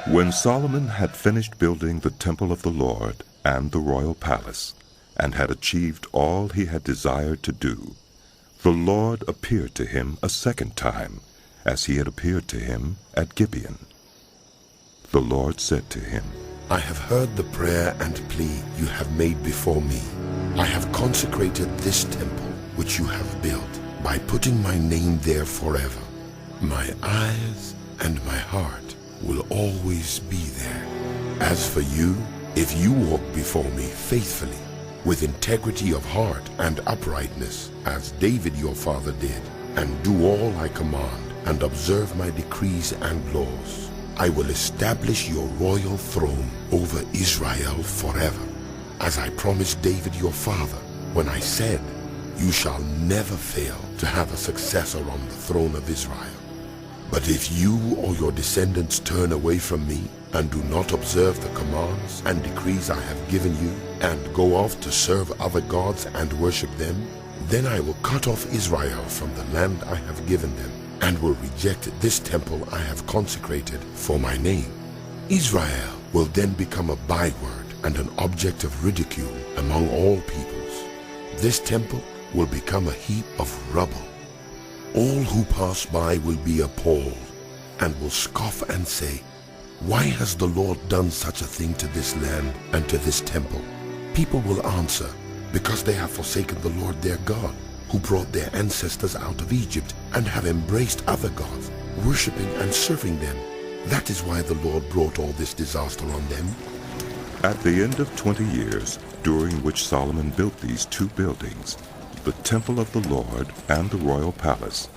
When Solomon had finished building the temple of the Lord and the royal palace, and had achieved all he had desired to do, the Lord appeared to him a second time, as he had appeared to him at Gibeon. The Lord said to him, I have heard the prayer and plea you have made before me. I have consecrated this temple which you have built by putting my name there forever. My eyes and my heart will always be there. As for you, if you walk before me faithfully, with integrity of heart and uprightness, as David your father did, and do all I command, and observe my decrees and laws, I will establish your royal throne over Israel forever, as I promised David your father, when I said, you shall never fail to have a successor on the throne of Israel. But if you or your descendants turn away from me, and do not observe the commands and decrees I have given you, and go off to serve other gods and worship them, then I will cut off Israel from the land I have given them, and will reject this temple I have consecrated for my name. Israel will then become a byword and an object of ridicule among all peoples. This temple will become a heap of rubble. All who pass by will be appalled, and will scoff and say, why has the Lord done such a thing to this land and to this temple? People will answer, because they have forsaken the Lord their God, who brought their ancestors out of Egypt, and have embraced other gods, worshipping and serving them. That is why the Lord brought all this disaster on them. At the end of 20 years, during which Solomon built these two buildings, the temple of the Lord and the royal palace,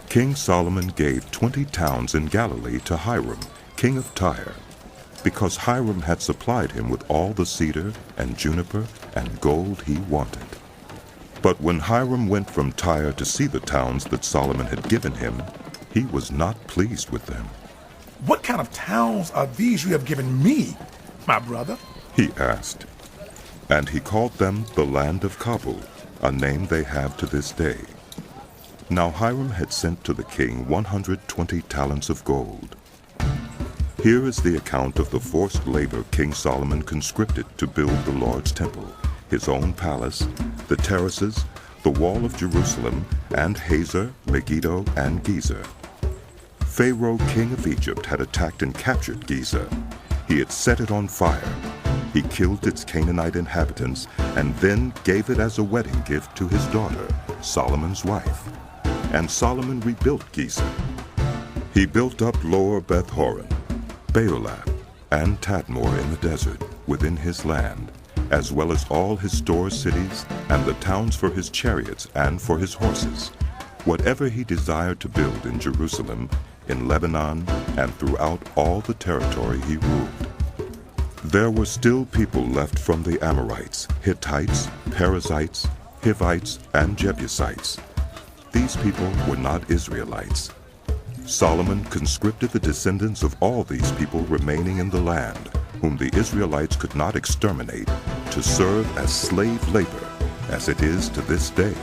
King Solomon gave 20 towns in Galilee to Hiram, king of Tyre, because Hiram had supplied him with all the cedar and juniper and gold he wanted. But when Hiram went from Tyre to see the towns that Solomon had given him, he was not pleased with them. What kind of towns are these you have given me, my brother? He asked. And he called them the land of Kabul, a name they have to this day. Now Hiram had sent to the king 120 talents of gold. Here is the account of the forced labor King Solomon conscripted to build the Lord's temple, his own palace, the terraces, the wall of Jerusalem, and Hazor, Megiddo, and Gezer. Pharaoh, king of Egypt, had attacked and captured Gezer. He had set it on fire. He killed its Canaanite inhabitants and then gave it as a wedding gift to his daughter, Solomon's wife. And Solomon rebuilt Gezer. He built up Lower Beth-horon, Baalah, and Tadmor in the desert, within his land, as well as all his store cities and the towns for his chariots and for his horses, whatever he desired to build in Jerusalem, in Lebanon, and throughout all the territory he ruled. There were still people left from the Amorites, Hittites, Perizzites, Hivites, and Jebusites. These people were not Israelites. Solomon conscripted the descendants of all these people remaining in the land, whom the Israelites could not exterminate, to serve as slave labor, as it is to this day.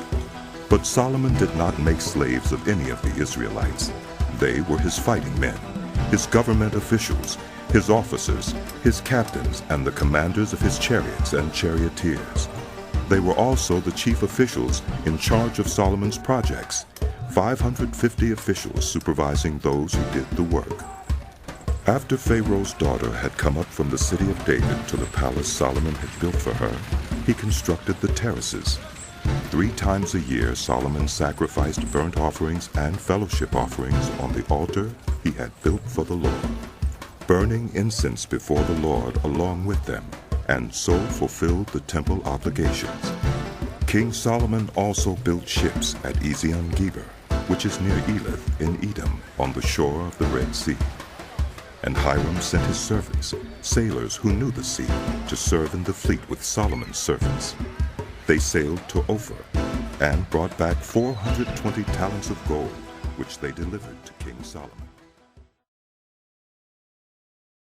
But Solomon did not make slaves of any of the Israelites. They were his fighting men, his government officials, his officers, his captains, and the commanders of his chariots and charioteers. They were also the chief officials in charge of Solomon's projects, 550 officials supervising those who did the work. After Pharaoh's daughter had come up from the city of David to the palace Solomon had built for her, he constructed the terraces. 3 times a year Solomon sacrificed burnt offerings and fellowship offerings on the altar he had built for the Lord, burning incense before the Lord along with them, and so fulfilled the temple obligations. King Solomon also built ships at Ezion-Geber, which is near Elath in Edom, on the shore of the Red Sea. And Hiram sent his servants, sailors who knew the sea, to serve in the fleet with Solomon's servants. They sailed to Ophir, and brought back 420 talents of gold, which they delivered to King Solomon.